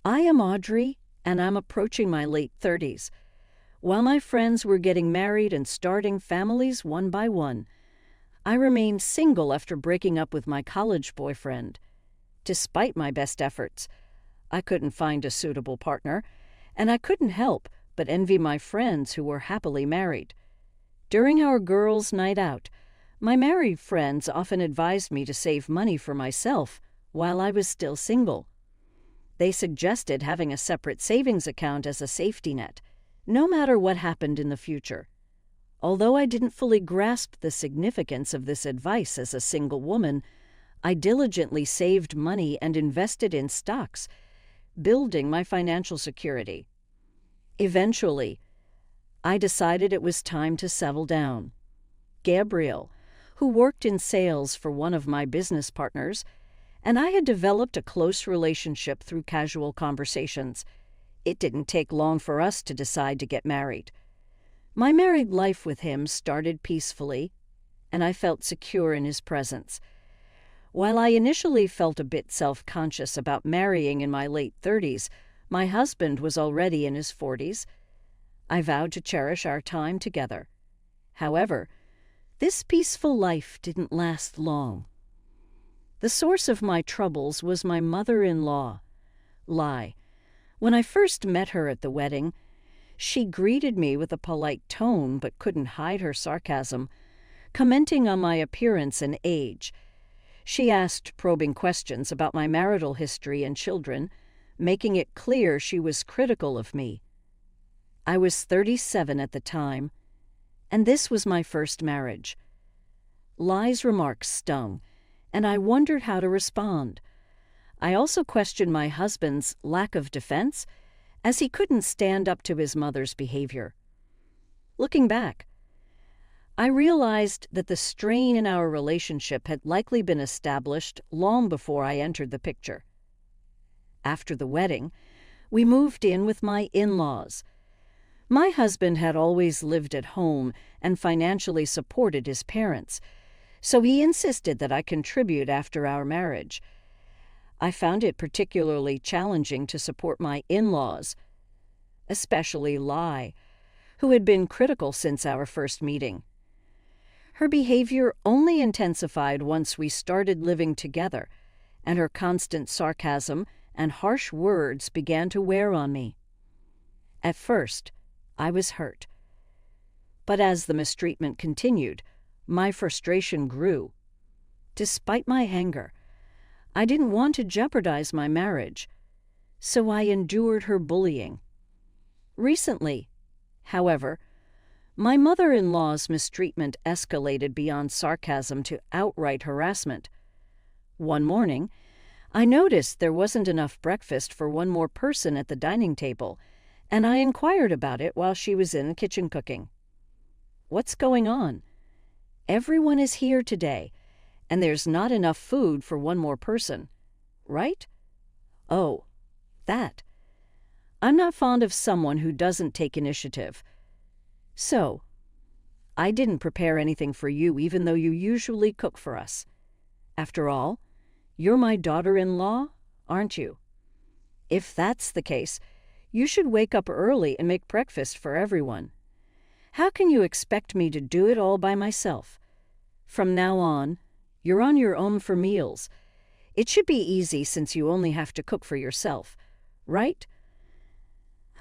I am Audrey, and I'm approaching my late 30s. While my friends were getting married and starting families one by one, I remained single after breaking up with my college boyfriend. Despite my best efforts, I couldn't find a suitable partner, and I couldn't help but envy my friends who were happily married. During our girls' night out, my married friends often advised me to save money for myself while I was still single. They suggested having a separate savings account as a safety net, no matter what happened in the future. Although I didn't fully grasp the significance of this advice as a single woman, I diligently saved money and invested in stocks, building my financial security. Eventually, I decided it was time to settle down. Gabrielle, who worked in sales for one of my business partners, and I had developed a close relationship through casual conversations. It didn't take long for us to decide to get married. My married life with him started peacefully, and I felt secure in his presence. While I initially felt a bit self-conscious about marrying in my late 30s, my husband was already in his 40s. I vowed to cherish our time together. However, this peaceful life didn't last long. The source of my troubles was my mother-in-law, Lai. When I first met her at the wedding, she greeted me with a polite tone but couldn't hide her sarcasm, commenting on my appearance and age. She asked probing questions about my marital history and children, making it clear she was critical of me. I was 37 at the time, and this was my first marriage. Lai's remarks stung, and I wondered how to respond. I also questioned my husband's lack of defense, as he couldn't stand up to his mother's behavior. Looking back, I realized that the strain in our relationship had likely been established long before I entered the picture. After the wedding, we moved in with my in-laws. My husband had always lived at home and financially supported his parents, so he insisted that I contribute after our marriage. I found it particularly challenging to support my in-laws, especially Lai, who had been critical since our first meeting. Her behavior only intensified once we started living together, and her constant sarcasm and harsh words began to wear on me. At first, I was hurt. But as the mistreatment continued, my frustration grew. Despite my anger, I didn't want to jeopardize my marriage, so I endured her bullying. Recently, however, my mother-in-law's mistreatment escalated beyond sarcasm to outright harassment. One morning, I noticed there wasn't enough breakfast for one more person at the dining table, and I inquired about it while she was in the kitchen cooking. "What's going on? Everyone is here today, and there's not enough food for one more person, right?" "Oh, that. I'm not fond of someone who doesn't take initiative. So, I didn't prepare anything for you even though you usually cook for us. After all, you're my daughter-in-law, aren't you? If that's the case, you should wake up early and make breakfast for everyone. How can you expect me to do it all by myself? From now on, you're on your own for meals. It should be easy since you only have to cook for yourself, right?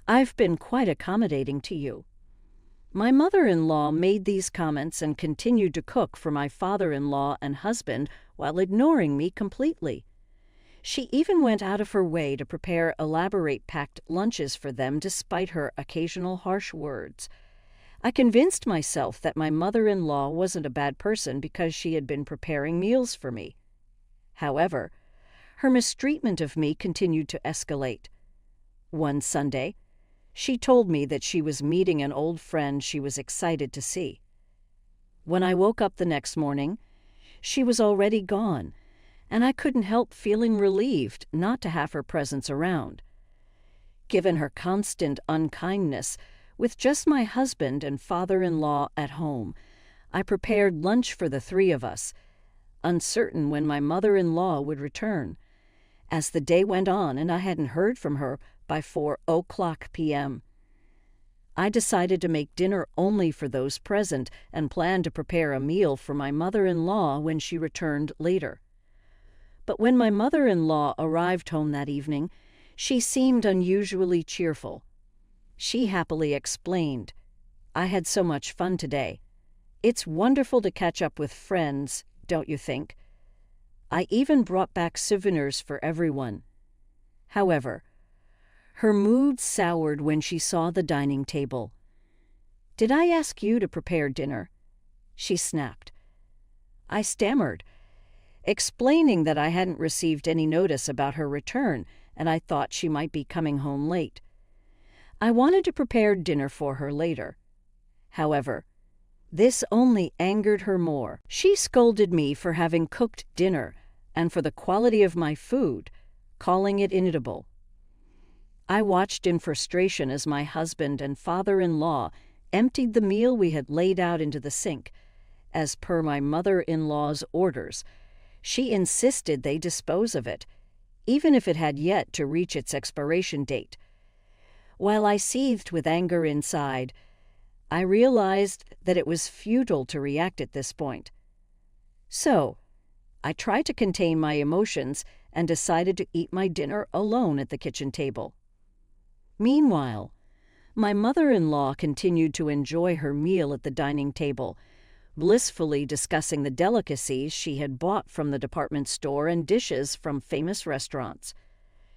I've been quite accommodating to you." My mother-in-law made these comments and continued to cook for my father-in-law and husband while ignoring me completely. She even went out of her way to prepare elaborate packed lunches for them despite her occasional harsh words. I convinced myself that my mother-in-law wasn't a bad person because she had been preparing meals for me. However, her mistreatment of me continued to escalate. One Sunday, she told me that she was meeting an old friend she was excited to see. When I woke up the next morning, she was already gone, and I couldn't help feeling relieved not to have her presence around. Given her constant unkindness, with just my husband and father-in-law at home, I prepared lunch for the three of us, uncertain when my mother-in-law would return. as the day went on and I hadn't heard from her by 4:00 p.m. I decided to make dinner only for those present and planned to prepare a meal for my mother-in-law when she returned later. But when my mother-in-law arrived home that evening, she seemed unusually cheerful. She happily explained, "I had so much fun today. It's wonderful to catch up with friends, don't you think? I even brought back souvenirs for everyone." However, her mood soured when she saw the dining table. "Did I ask you to prepare dinner?" she snapped. I stammered, explaining that I hadn't received any notice about her return and I thought she might be coming home late. I wanted to prepare dinner for her later. However, this only angered her more. She scolded me for having cooked dinner and for the quality of my food, calling it inedible. I watched in frustration as my husband and father-in-law emptied the meal we had laid out into the sink. As per my mother-in-law's orders, she insisted they dispose of it, even if it had yet to reach its expiration date. While I seethed with anger inside, I realized that it was futile to react at this point. So, I tried to contain my emotions and decided to eat my dinner alone at the kitchen table. Meanwhile, my mother-in-law continued to enjoy her meal at the dining table, blissfully discussing the delicacies she had bought from the department store and dishes from famous restaurants.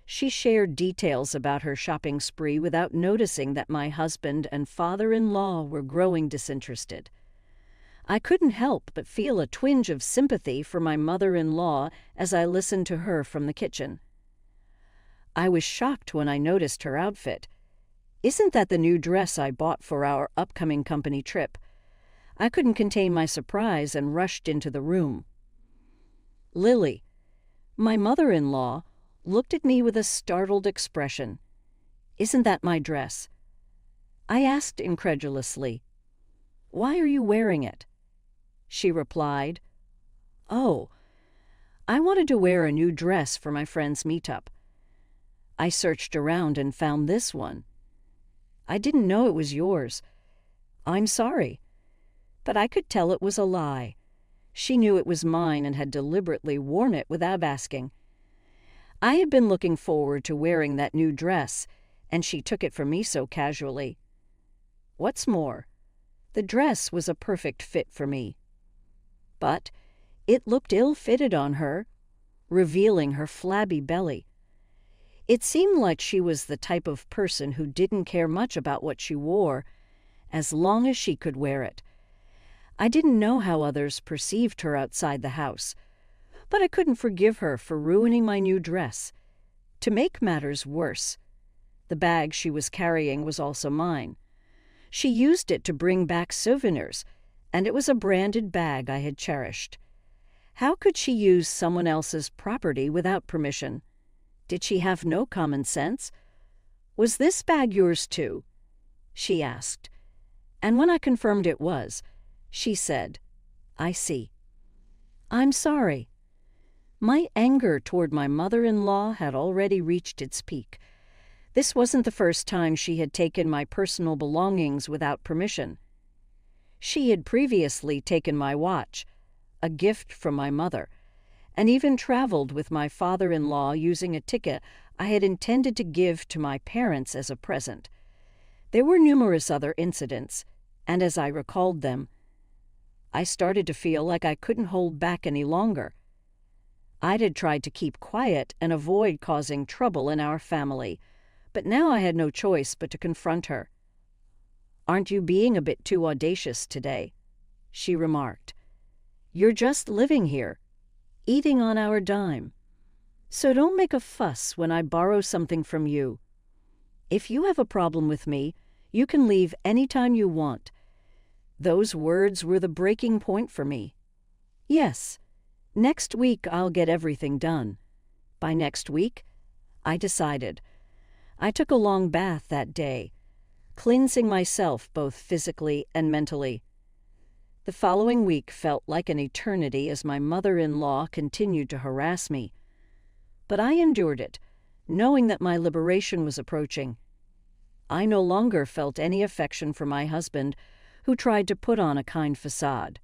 She shared details about her shopping spree without noticing that my husband and father-in-law were growing disinterested. I couldn't help but feel a twinge of sympathy for my mother-in-law as I listened to her from the kitchen. I was shocked when I noticed her outfit. "Isn't that the new dress I bought for our upcoming company trip?" I couldn't contain my surprise and rushed into the room. Lily, my mother-in-law, looked at me with a startled expression. "Isn't that my dress?" I asked incredulously, "Why are you wearing it?" She replied, "Oh, I wanted to wear a new dress for my friend's meetup. I searched around and found this one. I didn't know it was yours. I'm sorry." But I could tell it was a lie. She knew it was mine and had deliberately worn it without asking. I had been looking forward to wearing that new dress, and she took it from me so casually. What's more, the dress was a perfect fit for me. But it looked ill-fitted on her, revealing her flabby belly. It seemed like she was the type of person who didn't care much about what she wore, as long as she could wear it. I didn't know how others perceived her outside the house, but I couldn't forgive her for ruining my new dress. To make matters worse, the bag she was carrying was also mine. She used it to bring back souvenirs, and it was a branded bag I had cherished. How could she use someone else's property without permission? Did she have no common sense? "Was this bag yours too?" she asked. And when I confirmed it was, she said, "I see." I'm sorry. My anger toward my mother-in-law had already reached its peak. This wasn't the first time she had taken my personal belongings without permission. She had previously taken my watch, a gift from my mother, and even traveled with my father-in-law using a ticket I had intended to give to my parents as a present. There were numerous other incidents, and as I recalled them, I started to feel like I couldn't hold back any longer. I had tried to keep quiet and avoid causing trouble in our family, but now I had no choice but to confront her. "Aren't you being a bit too audacious today?" she remarked. "You're just living here, eating on our dime. So don't make a fuss when I borrow something from you. If you have a problem with me, you can leave any time you want." Those words were the breaking point for me. Yes, next week I'll get everything done. By next week, I decided. I took a long bath that day, cleansing myself both physically and mentally. The following week felt like an eternity as my mother-in-law continued to harass me. But I endured it, knowing that my liberation was approaching. I no longer felt any affection for my husband, who tried to put on a kind facade.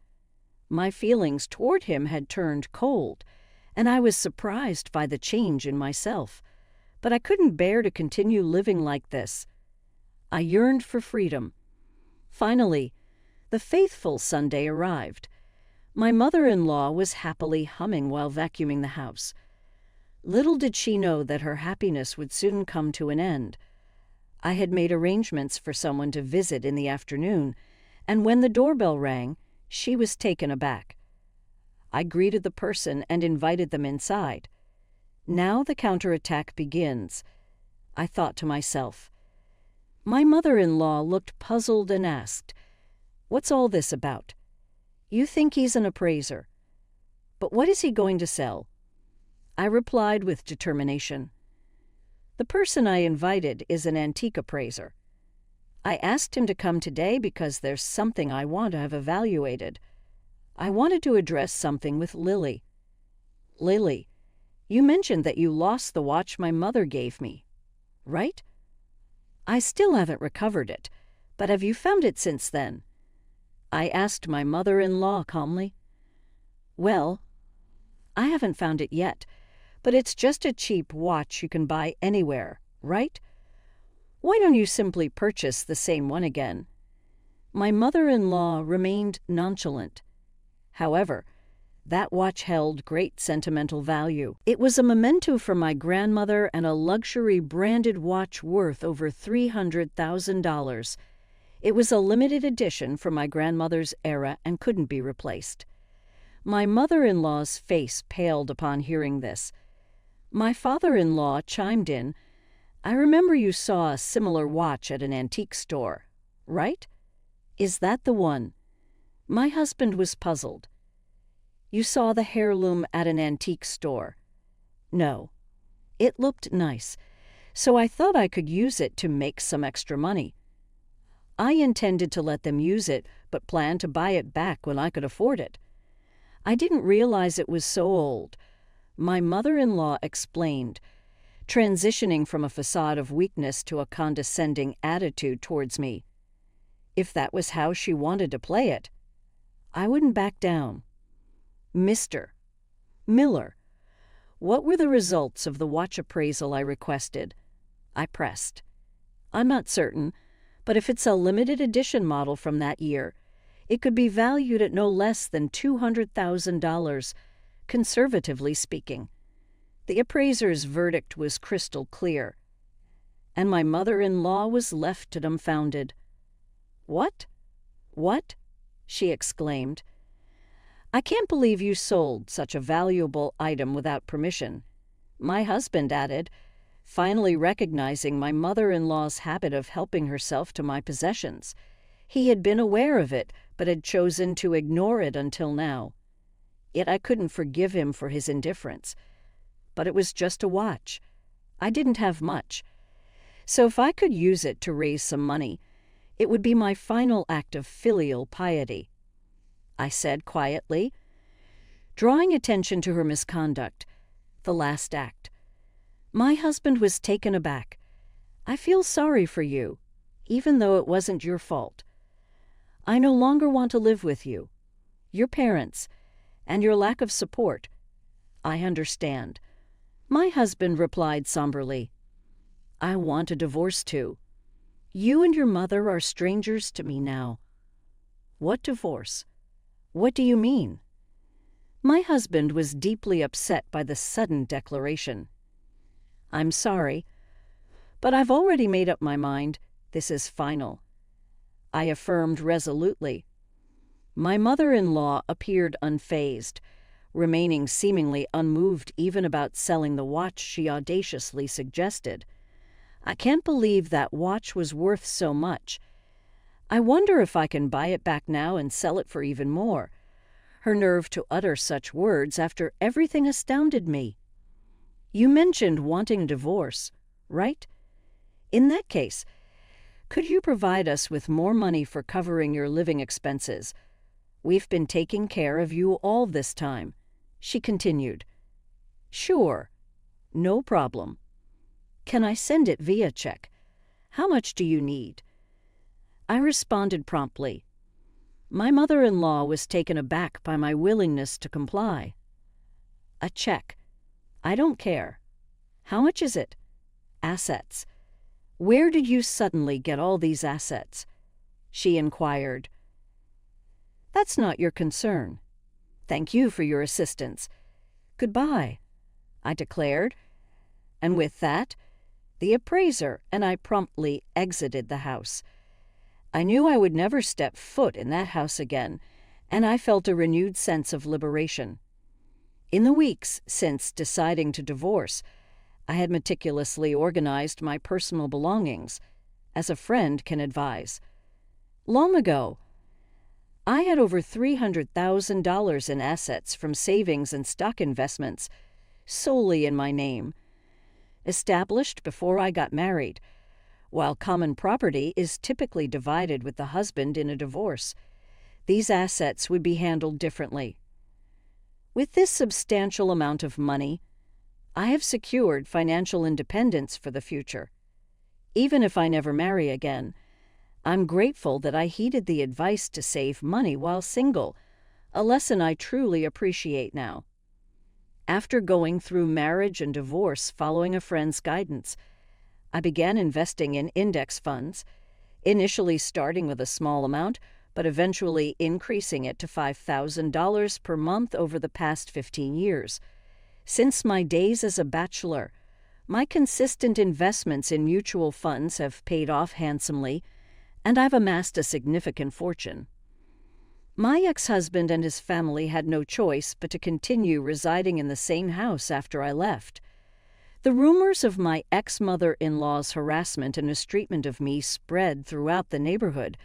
My feelings toward him had turned cold, and I was surprised by the change in myself. But I couldn't bear to continue living like this. I yearned for freedom. Finally, the faithful Sunday arrived. My mother-in-law was happily humming while vacuuming the house. Little did she know that her happiness would soon come to an end. I had made arrangements for someone to visit in the afternoon, and when the doorbell rang, she was taken aback. I greeted the person and invited them inside. Now the counterattack begins. I thought to myself. My mother-in-law looked puzzled and asked, "What's all this about? You think he's an appraiser. But what is he going to sell?" I replied with determination. "The person I invited is an antique appraiser. I asked him to come today because there's something I want to have evaluated. I wanted to address something with Lily. Lily, you mentioned that you lost the watch my mother gave me, right? I still haven't recovered it, but have you found it since then?" I asked my mother-in-law calmly. "Well, I haven't found it yet, but it's just a cheap watch you can buy anywhere, right? Why don't you simply purchase the same one again?" My mother-in-law remained nonchalant. However, that watch held great sentimental value. It was a memento from my grandmother and a luxury branded watch worth over $300,000. It was a limited edition from my grandmother's era and couldn't be replaced. My mother-in-law's face paled upon hearing this. My father-in-law chimed in, "I remember you saw a similar watch at an antique store, right? Is that the one?" My husband was puzzled. "You saw the heirloom at an antique store?" "No. It looked nice, so I thought I could use it to make some extra money. I intended to let them use it, but planned to buy it back when I could afford it. I didn't realize it was so old," my mother-in-law explained, transitioning from a facade of weakness to a condescending attitude towards me. If that was how she wanted to play it, I wouldn't back down. "Mr. Miller, what were the results of the watch appraisal I requested?" I pressed. "I'm not certain, but if it's a limited edition model from that year, it could be valued at no less than $200,000, conservatively speaking." The appraiser's verdict was crystal clear, and my mother-in-law was left dumbfounded. "What? What?" she exclaimed. "I can't believe you sold such a valuable item without permission," my husband added, finally recognizing my mother-in-law's habit of helping herself to my possessions. He had been aware of it, but had chosen to ignore it until now. Yet I couldn't forgive him for his indifference. But it was just a watch. I didn't have much. So if I could use it to raise some money, it would be my final act of filial piety. I said quietly, drawing attention to her misconduct, the last act. My husband was taken aback. "I feel sorry for you, even though it wasn't your fault. I no longer want to live with you, your parents, and your lack of support. I understand." My husband replied somberly, "I want a divorce too. You and your mother are strangers to me now." "What divorce? What do you mean?" My husband was deeply upset by the sudden declaration. "I'm sorry, but I've already made up my mind. This is final," I affirmed resolutely. My mother-in-law appeared unfazed, remaining seemingly unmoved even about selling the watch she audaciously suggested. "I can't believe that watch was worth so much. I wonder if I can buy it back now and sell it for even more." Her nerve to utter such words after everything astounded me. "You mentioned wanting a divorce, right? In that case, could you provide us with more money for covering your living expenses? We've been taking care of you all this time," she continued. "Sure. No problem. Can I send it via check? How much do you need? I responded promptly. My mother-in-law was taken aback by my willingness to comply. A check. I don't care. How much is it? Assets. Where did you suddenly get all these assets? She inquired. That's not your concern. Thank you for your assistance. Goodbye, I declared. And with that, the appraiser and I promptly exited the house. I knew I would never step foot in that house again, and I felt a renewed sense of liberation. In the weeks since deciding to divorce, I had meticulously organized my personal belongings, as a friend can advise. Long ago, I had over $300,000 in assets from savings and stock investments, solely in my name, established before I got married. While common property is typically divided with the husband in a divorce, these assets would be handled differently. With this substantial amount of money, I have secured financial independence for the future. Even if I never marry again, I'm grateful that I heeded the advice to save money while single, a lesson I truly appreciate now. After going through marriage and divorce following a friend's guidance, I began investing in index funds, initially starting with a small amount, but eventually increasing it to $5,000 per month over the past 15 years. Since my days as a bachelor, my consistent investments in mutual funds have paid off handsomely, and I've amassed a significant fortune. My ex-husband and his family had no choice but to continue residing in the same house after I left. The rumors of my ex-mother-in-law's harassment and mistreatment of me spread throughout the neighborhood,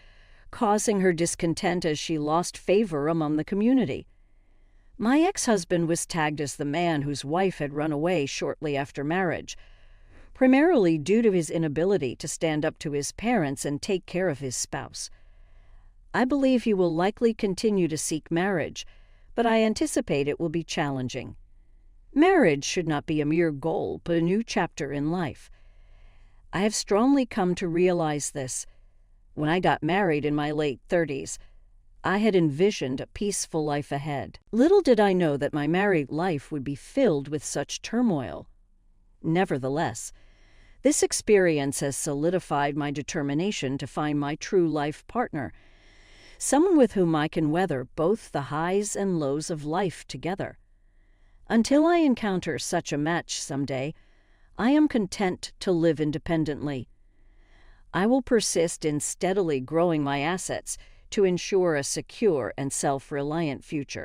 causing her discontent as she lost favor among the community. My ex-husband was tagged as the man whose wife had run away shortly after marriage, primarily due to his inability to stand up to his parents and take care of his spouse. I believe he will likely continue to seek marriage, but I anticipate it will be challenging. Marriage should not be a mere goal, but a new chapter in life. I have strongly come to realize this. When I got married in my late 30s, I had envisioned a peaceful life ahead. Little did I know that my married life would be filled with such turmoil. Nevertheless, this experience has solidified my determination to find my true life partner, someone with whom I can weather both the highs and lows of life together. Until I encounter such a match someday, I am content to live independently. I will persist in steadily growing my assets to ensure a secure and self-reliant future.